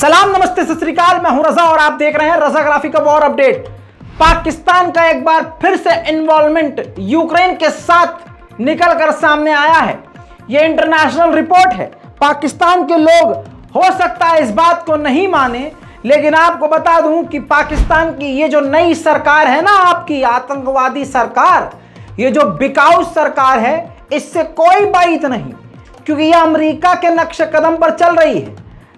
सलाम, नमस्ते, सत श्री अकाल। मैं हूं रजा और आप देख रहे हैं रजा ग्राफिक का वॉर अपडेट। पाकिस्तान का एक बार फिर से इन्वॉल्वमेंट यूक्रेन के साथ निकलकर सामने आया है। यह इंटरनेशनल रिपोर्ट है। पाकिस्तान के लोग हो सकता है इस बात को नहीं माने, लेकिन आपको बता दूं कि पाकिस्तान की ये जो नई सरकार है ना, आपकी आतंकवादी सरकार, ये जो बिकाऊ सरकार है, इससे कोई बात नहीं, क्योंकि यह अमेरिका के नक्श कदम पर चल रही है।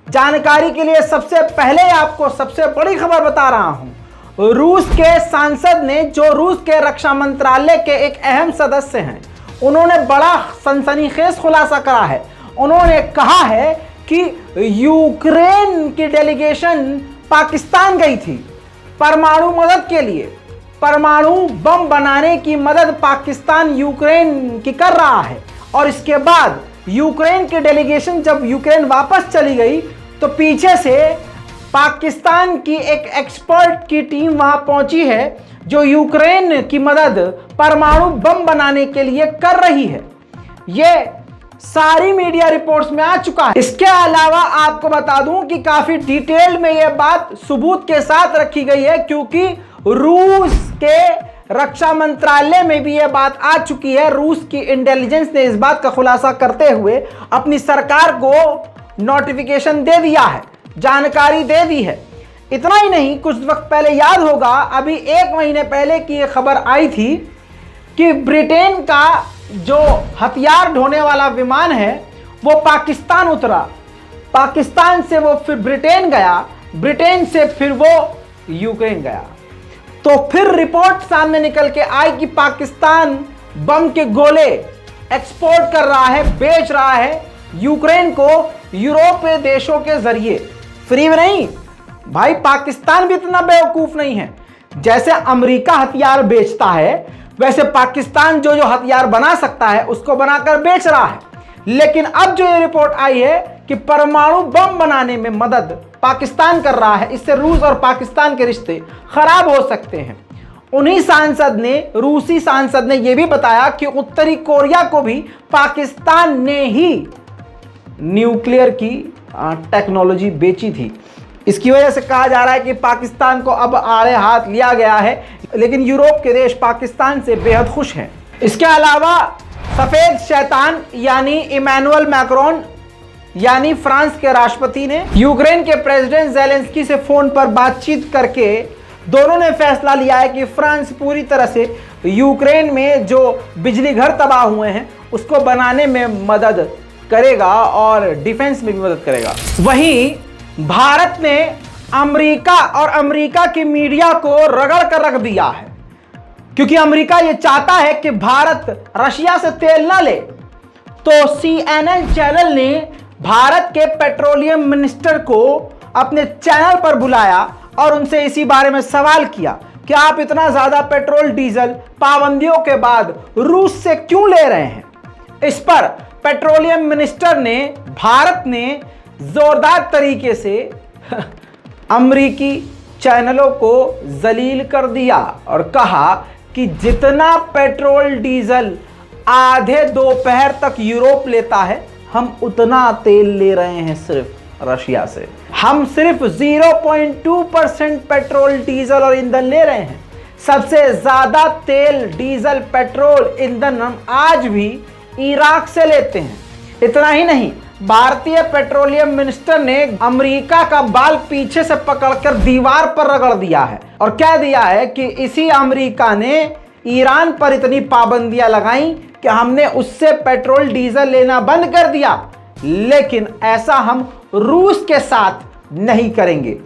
जानकारी के लिए सबसे पहले आपको सबसे बड़ी खबर बता रहा हूं। रूस के सांसद ने, जो रूस के रक्षा मंत्रालय के एक अहम सदस्य हैं, उन्होंने बड़ा सनसनीखेज खुलासा करा है। उन्होंने कहा है कि यूक्रेन की डेलीगेशन पाकिस्तान गई थी परमाणु मदद के लिए। परमाणु बम बनाने की मदद पाकिस्तान यूक्रेन की कर रहा है, और इसके बाद यूक्रेन की डेलीगेशन जब यूक्रेन वापस चली गई तो पीछे से पाकिस्तान की एक एक्सपर्ट की टीम वहां पहुंची है, जो यूक्रेन की मदद परमाणु बम बनाने के लिए कर रही है। यह सारी मीडिया रिपोर्ट्स में आ चुका है। इसके अलावा आपको बता दूं कि काफी डिटेल में यह बात सबूत के साथ रखी गई है, क्योंकि रूस के रक्षा मंत्रालय में भी यह बात आ चुकी है। रूस की इंटेलिजेंस ने इस बात का खुलासा करते हुए अपनी सरकार को नोटिफिकेशन दे दिया है, जानकारी दे दी है। इतना ही नहीं, कुछ वक्त पहले याद होगा, अभी 1 महीने पहले की यह खबर आई थी कि ब्रिटेन का जो हथियार ढोने वाला विमान है वो पाकिस्तान उतरा। पाकिस्तान से वो फिर ब्रिटेन गया, ब्रिटेन से फिर वो यूक्रेन गया। तो फिर रिपोर्ट सामने निकल के आई कि पाकिस्तान बम के गोले एक्सपोर्ट कर रहा है, बेच रहा है यूक्रेन को यूरोपीय देशों के जरिए। फ्री में नहीं भाई, पाकिस्तान भी इतना बेवकूफ नहीं है। जैसे अमेरिका हथियार बेचता है, वैसे पाकिस्तान जो हथियार बना सकता है उसको बनाकर बेच रहा है। लेकिन अब जो ये रिपोर्ट आई है कि परमाणु बम बनाने में मदद पाकिस्तान कर रहा है, इससे रूस और पाकिस्तान के रिश्ते खराब हो सकते हैं। उन्हीं सांसद ने, रूसी सांसद ने यह भी बताया कि उत्तरी कोरिया को भी पाकिस्तान ने ही न्यूक्लियर की टेक्नोलॉजी बेची थी। इसकी वजह से कहा जा रहा है कि पाकिस्तान को अब आड़े हाथ लिया गया है, लेकिन यूरोप के देश पाकिस्तान से बेहद खुश हैं। इसके अलावा सफेद शैतान यानी इमैनुअल मैक्रोन यानी फ्रांस के राष्ट्रपति ने यूक्रेन के प्रेसिडेंट ज़ेलेंस्की से फोन पर बातचीत करके दोनों ने फैसला लिया है कि फ्रांस पूरी तरह से यूक्रेन में जो बिजली घर तबाह हुए हैं उसको बनाने में मदद करेगा और डिफेंस में भी मदद करेगा। वहीं भारत ने अमेरिका और अमेरिका की मीडिया को रगड़ कर रख दिया है, क्योंकि अमेरिका ये चाहता है कि भारत रशिया से तेल ना ले। तो CNN चैनल ने भारत के पेट्रोलियम मिनिस्टर को अपने चैनल पर बुलाया और उनसे इसी बारे में सवाल किया कि आप इतना ज्यादा पेट्रोल डीजल पाबंदियों के बाद रूस से क्यों ले रहे हैं। इस पर पेट्रोलियम मिनिस्टर ने, भारत ने जोरदार तरीके से अमेरिकी चैनलों को जलील कर दिया और कहा कि जितना पेट्रोल डीजल आधे दोपहर तक यूरोप लेता है, हम उतना तेल ले रहे हैं सिर्फ रशिया से। हम सिर्फ 0.2% पेट्रोल डीजल और ईंधन ले रहे हैं। सबसे ज्यादा तेल, डीजल, पेट्रोल, ईंधन हम आज भी इराक से लेते हैं। इतना ही नहीं, भारतीय पेट्रोलियम मिनिस्टर ने अमेरिका का बाल पीछे से पकड़कर दीवार पर रगड़ दिया है और कह दिया है कि इसी अमेरिका ने ईरान पर इतनी पाबंदियां लगाई कि हमने उससे पेट्रोल डीजल लेना बंद कर दिया, लेकिन ऐसा हम रूस के साथ नहीं करेंगे।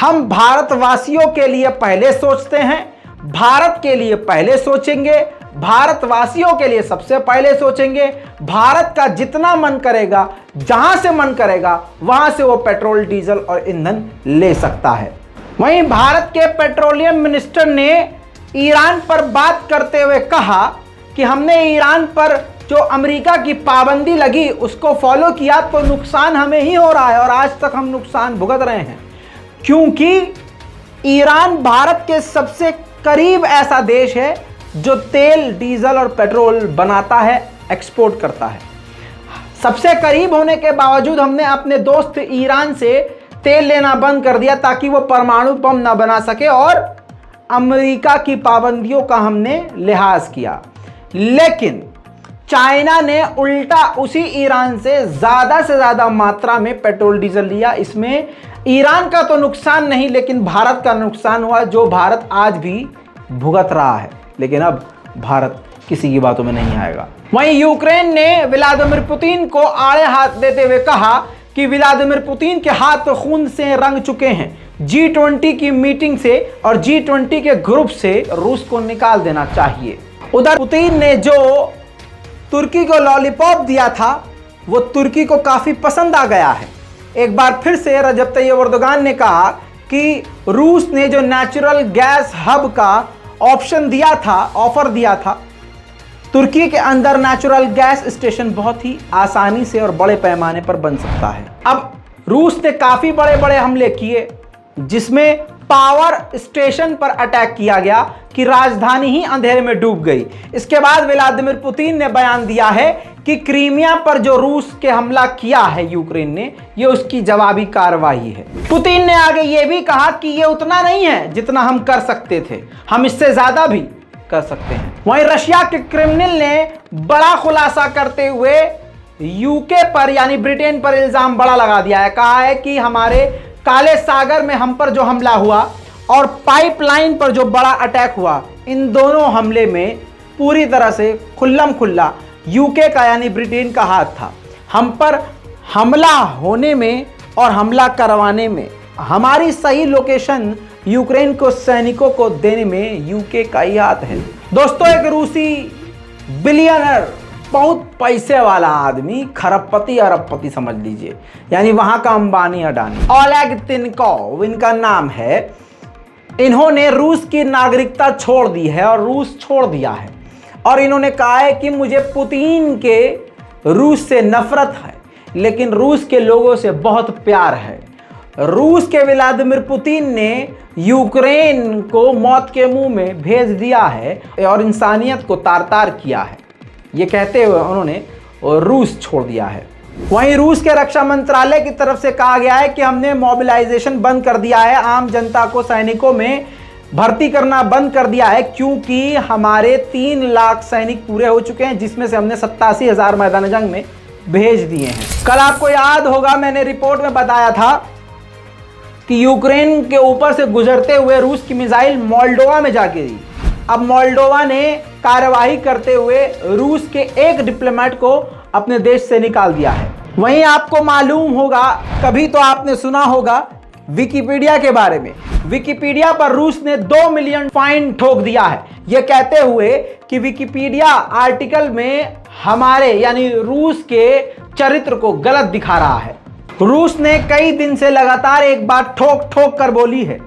हम भारतवासियों के लिए पहले सोचते हैं, भारत के लिए पहले सोचेंगे, भारतवासियों के लिए सबसे पहले सोचेंगे। भारत का जितना मन करेगा, जहां से मन करेगा, वहां से वो पेट्रोल, डीजल और ईंधन ले सकता है। वहीं भारत के पेट्रोलियम मिनिस्टर ने ईरान पर बात करते हुए कहा कि हमने ईरान पर जो अमेरिका की पाबंदी लगी उसको फॉलो किया तो नुकसान हमें ही हो रहा है, और आज तक हम नुकसान भुगत रहे हैं, क्योंकि ईरान भारत के सबसे करीब ऐसा देश है जो तेल, डीजल और पेट्रोल बनाता है, एक्सपोर्ट करता है। सबसे करीब होने के बावजूद हमने अपने दोस्त ईरान से तेल लेना बंद कर दिया ताकि वो परमाणु बम ना बना सके, और अमेरिका की पाबंदियों का हमने लिहाज किया। लेकिन चाइना ने उल्टा उसी ईरान से ज्यादा मात्रा में पेट्रोल डीजल लिया। इसमें ईरान का तो नुकसान नहीं, लेकिन भारत का नुकसान हुआ, जो भारत आज भी भुगत रहा है। लेकिन अब भारत किसी की बातों में नहीं आएगा। वहीं यूक्रेन ने व्लादिमीर पुतिन को आड़े हाथ देते हुए कहा कि व्लादिमीर पुतिन के हाथ तो खून से रंग चुके हैं। G20 की मीटिंग से और G20 के ग्रुप से रूस को निकाल देना चाहिए। उधर पुतिन ने जो तुर्की को लॉलीपॉप दिया था वो तुर्की को काफी पसंद आ गया है। एक बार फिर से रजब तैयब एर्दोगान ने कहा कि रूस ने जो नेचुरल गैस हब का ऑप्शन दिया था, ऑफर दिया था, तुर्की के अंदर नेचुरल गैस स्टेशन बहुत ही आसानी से और बड़े पैमाने पर बन सकता है। अब रूस ने काफी बड़े बड़े हमले किए, जिसमें पावर स्टेशन पर अटैक किया गया कि राजधानी ही अंधेरे में डूब गई। इसके बाद व्लादिमीर पुतिन ने बयान दिया है कि क्रीमिया पर जो रूस के हमला किया है यूक्रेन ने, ये उसकी जवाबी कार्रवाई है। पुतिन ने आगे ये भी कहा कि ये उतना नहीं है जितना हम कर सकते थे, हम इससे ज्यादा भी कर सकते हैं। वहीं रशिया के क्रेमलिन ने बड़ा खुलासा करते हुए यूके पर यानी ब्रिटेन पर इल्जाम बड़ा लगा दिया है। कहा है कि हमारे काले सागर में हम पर जो हमला हुआ और पाइपलाइन पर जो बड़ा अटैक हुआ, इन दोनों हमले में पूरी तरह से खुल्लम खुल्ला यूके का यानी ब्रिटेन का हाथ था। हम पर हमला होने में और हमला करवाने में हमारी सही लोकेशन यूक्रेन को सैनिकों को देने में यूके का ही हाथ है। दोस्तों, एक रूसी बिलियनर, बहुत पैसे वाला आदमी, खरबपति अरबपति समझ लीजिए, यानी वहां का अंबानी अडानी, ओलेग तिनकोव इनका नाम है। इन्होंने रूस की नागरिकता छोड़ दी है और रूस छोड़ दिया है, और इन्होंने कहा है कि मुझे पुतिन के रूस से नफरत है, लेकिन रूस के लोगों से बहुत प्यार है। रूस के व्लादिमीर पुतिन ने यूक्रेन को मौत के मुंह में भेज दिया है और इंसानियत को तार तार किया है, ये कहते हुए उन्होंने रूस छोड़ दिया है। वहीं रूस के रक्षा मंत्रालय की तरफ से कहा गया है कि हमने मोबिलाइजेशन बंद कर दिया है, आम जनता को सैनिकों में भर्ती करना बंद कर दिया है, क्योंकि हमारे 3 लाख सैनिक पूरे हो चुके हैं, जिसमें से हमने 87,000 मैदान जंग में भेज दिए हैं। कल आपको याद होगा मैंने रिपोर्ट में बताया था कि यूक्रेन के ऊपर से गुजरते हुए रूस की मिसाइल मोल्डोवा में जा गिरी। अब मोल्डोवा ने कार्यवाही करते हुए रूस के एक डिप्लोमेट को अपने देश से निकाल दिया है। वहीं आपको मालूम होगा, कभी तो आपने सुना होगा विकिपीडिया के बारे में। विकिपीडिया पर रूस ने 2 मिलियन फाइन ठोक दिया है, यह कहते हुए कि विकिपीडिया आर्टिकल में हमारे यानी रूस के चरित्र को गलत दिखा रहा है। रूस ने कई दिन से लगातार एक बात ठोक ठोक कर बोली है,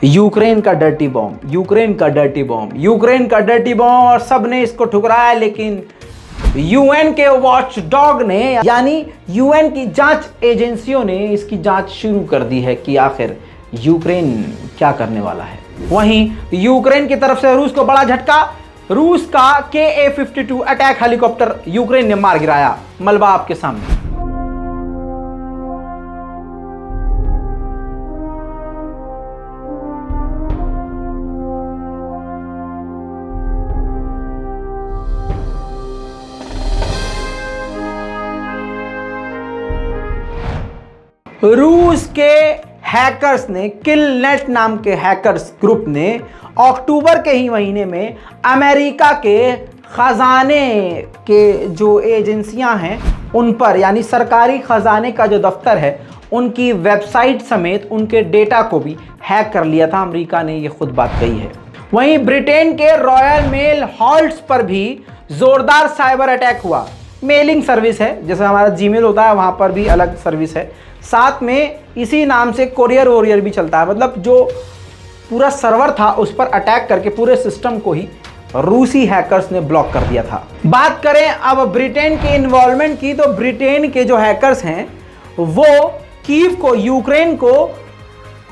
यूक्रेन का डर्टी बॉम्ब, यूक्रेन का डर्टी बॉम्ब, यूक्रेन का डर्टी बॉम्ब, और सब ने इसको ठुकराया। लेकिन यूएन के वॉचडॉग ने यानी यूएन की जांच एजेंसियों ने इसकी जांच शुरू कर दी है कि आखिर यूक्रेन क्या करने वाला है। वहीं यूक्रेन की तरफ से रूस को बड़ा झटका, रूस का KA-52 अटैक हेलीकॉप्टर यूक्रेन ने मार गिराया। मलबा आपके सामने। रूस के हैकर्स ने, किलनेट नाम के हैकर्स ग्रुप ने अक्टूबर के ही महीने में अमेरिका के खजाने के जो एजेंसियां हैं उन पर, यानी सरकारी खजाने का जो दफ्तर है, उनकी वेबसाइट समेत उनके डेटा को भी हैक कर लिया था। अमेरिका ने ये खुद बात कही है। वहीं ब्रिटेन के रॉयल मेल हॉल्ट्स पर भी जोरदार साइबर अटैक हुआ। मेलिंग सर्विस है, जैसे हमारा जीमेल होता है, वहां पर भी अलग सर्विस है, साथ में इसी नाम से कोरियर वॉरियर भी चलता है। मतलब जो पूरा सर्वर था उस पर अटैक करके पूरे सिस्टम को ही रूसी हैकर्स ने ब्लॉक कर दिया था। बात करें अब ब्रिटेन के इन्वॉल्वमेंट की, तो ब्रिटेन के जो हैकर्स हैं वो कीव को, यूक्रेन को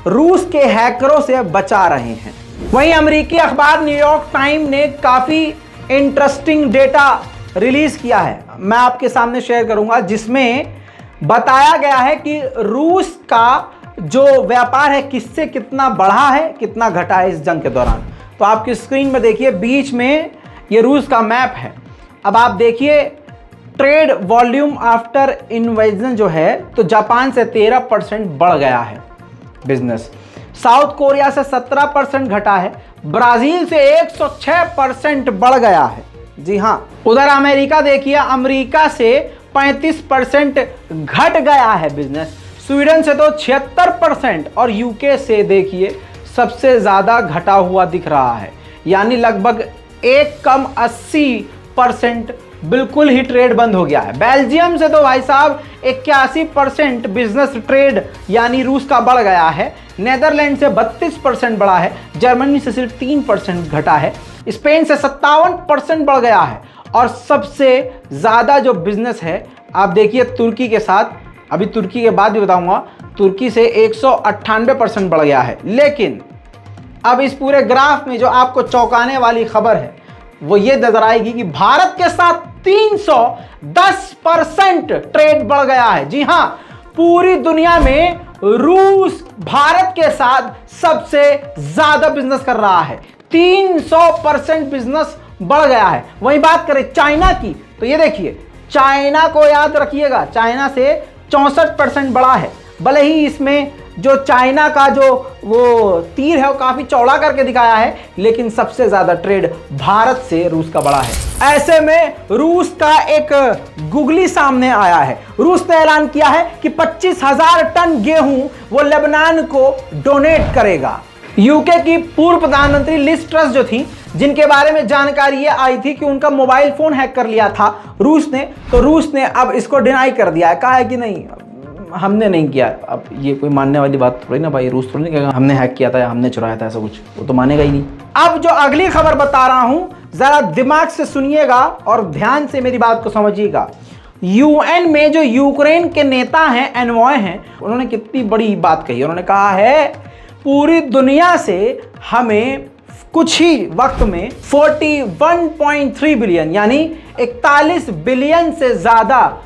रूस के हैकरों से बचा रहे हैं। वहीं अमेरिकी अखबार न्यूयॉर्क टाइम ने काफी इंटरेस्टिंग डेटा रिलीज किया है, मैं आपके सामने शेयर करूंगा, जिसमें बताया गया है कि रूस का जो व्यापार है किससे कितना बढ़ा है, कितना घटा है इस जंग के दौरान। तो आपकी स्क्रीन में देखिए, बीच में ये रूस का मैप है। अब आप देखिए ट्रेड वॉल्यूम आफ्टर इन्वेजन जो है, तो जापान से 13% बढ़ गया है बिजनेस, साउथ कोरिया से 17% घटा है, ब्राजील से 106% बढ़ गया है। जी हाँ, उधर अमेरिका देखिए, अमेरिका से 35% घट गया है बिजनेस, स्वीडन से तो 76% और यूके से देखिए सबसे ज़्यादा घटा हुआ दिख रहा है, यानी लगभग एक कम 80% बिल्कुल ही ट्रेड बंद हो गया है। बेल्जियम से तो भाई साहब 81% बिजनेस ट्रेड यानी रूस का बढ़ गया है, नेदरलैंड से 32% बढ़ा है, जर्मनी से सिर्फ 3% घटा है, स्पेन से 57% बढ़ गया है, और सबसे ज़्यादा जो बिजनेस है आप देखिए तुर्की के साथ, अभी तुर्की के बाद भी बताऊंगा, तुर्की से 198% बढ़ गया है। लेकिन अब इस पूरे ग्राफ में जो आपको चौंकाने वाली खबर है वो ये नजर आएगी कि भारत के साथ 310% ट्रेड बढ़ गया है। जी हां, पूरी दुनिया में रूस भारत के साथ सबसे ज्यादा बिजनेस कर रहा है, 300% बिजनेस बढ़ गया है। वहीं बात करें चाइना की, तो ये देखिए चाइना को याद रखिएगा, चाइना से 64% बढ़ा है। भले ही इसमें जो चाइना का जो वो तीर है वो काफी चौड़ा करके दिखाया है, लेकिन सबसे ज्यादा ट्रेड भारत से रूस का बढ़ा है। ऐसे में रूस का एक गुगली सामने आया है। रूस ने ऐलान किया है कि 25,000 टन गेहूं वो लेबनान को डोनेट करेगा। यूके की पूर्व प्रधानमंत्री लिज ट्रस जो थी, जिनके बारे में जानकारी ये आई थी कि उनका मोबाइल फोन हैक कर लिया था रूस ने, तो रूस ने अब इसको डिनाई कर दिया है, कहा है कि नहीं हमने नहीं किया। अब ये कोई मानने वाली बात थोड़ी ना भाई, रूस थोड़ी नहीं कहेगा हमने हैक किया था या हमने चुराया था, ऐसा कुछ वो तो मानेगा ही नहीं। अब जो अगली खबर बता रहा हूं जरा दिमाग से सुनिएगा और ध्यान से मेरी बात को समझिएगा। यूएन में जो यूक्रेन के नेता हैं, एनवॉय हैं, उन्होंने कितनी बड़ी बात कही। उन्होंने कहा है पूरी दुनिया से हमें कुछ ही वक्त में 41.3 बिलियन यानी 41 बिलियन से ज्यादा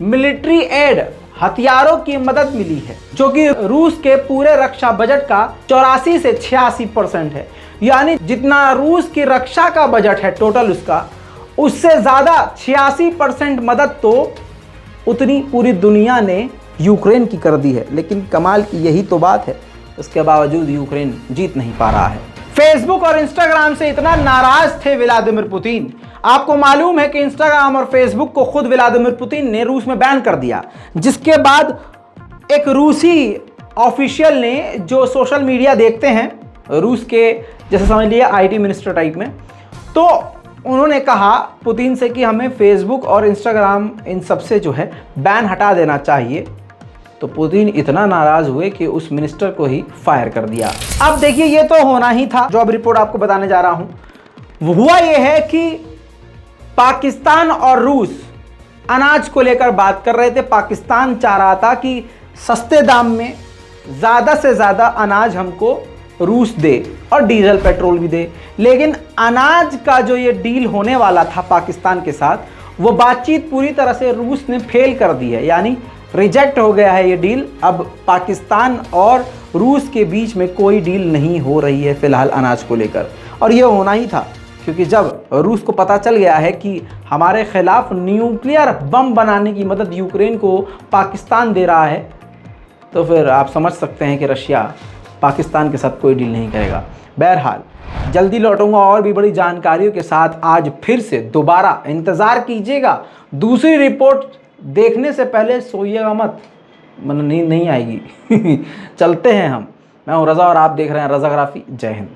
मिलिट्री एड हथियारों की मदद मिली है, जो कि रूस के पूरे रक्षा बजट का 84 से 86% है। यानी जितना रूस की रक्षा का बजट है टोटल उसका, उससे ज्यादा 86% मदद तो उतनी पूरी दुनिया ने यूक्रेन की कर दी है। लेकिन कमाल की यही तो बात है, उसके बावजूद यूक्रेन जीत नहीं पा रहा है। फेसबुक और इंस्टाग्राम से इतना नाराज थे व्लादिमीर पुतिन। आपको मालूम है कि इंस्टाग्राम और फेसबुक को खुद व्लादिमीर पुतिन ने रूस में बैन कर दिया, जिसके बाद एक रूसी ऑफिशियल ने, जो सोशल मीडिया देखते हैं रूस के, जैसे समझ लिया आईटी मिनिस्टर टाइप में, तो उन्होंने कहा पुतिन से कि हमें फेसबुक और इंस्टाग्राम इन सबसे जो है बैन हटा देना चाहिए। तो पुतिन इतना नाराज हुए कि उस मिनिस्टर को ही फायर कर दिया। अब देखिए ये तो होना ही था, जो अब रिपोर्ट आपको बताने जा रहा हूं। हुआ ये है कि पाकिस्तान और रूस अनाज को लेकर बात कर रहे थे। पाकिस्तान चाह रहा था कि सस्ते दाम में ज़्यादा से ज़्यादा अनाज हमको रूस दे और डीजल पेट्रोल भी दे, लेकिन अनाज का जो ये डील होने वाला था पाकिस्तान के साथ, वो बातचीत पूरी तरह से रूस ने फेल कर दी है, यानी रिजेक्ट हो गया है ये डील। अब पाकिस्तान और रूस के बीच में कोई डील नहीं हो रही है फिलहाल अनाज को लेकर, और ये होना ही था, क्योंकि जब रूस को पता चल गया है कि हमारे खिलाफ न्यूक्लियर बम बनाने की मदद यूक्रेन को पाकिस्तान दे रहा है, तो फिर आप समझ सकते हैं कि रशिया पाकिस्तान के साथ कोई डील नहीं करेगा। बहरहाल जल्दी लौटूंगा और भी बड़ी जानकारियों के साथ। आज फिर से दोबारा इंतज़ार कीजिएगा। दूसरी रिपोर्ट देखने से पहले सोइएगा मत, मतलब नींद नहीं आएगी। चलते हैं हम। मैं हूँ रज़ा और आप देख रहे हैं रज़ाग्राफी। जय हिंद।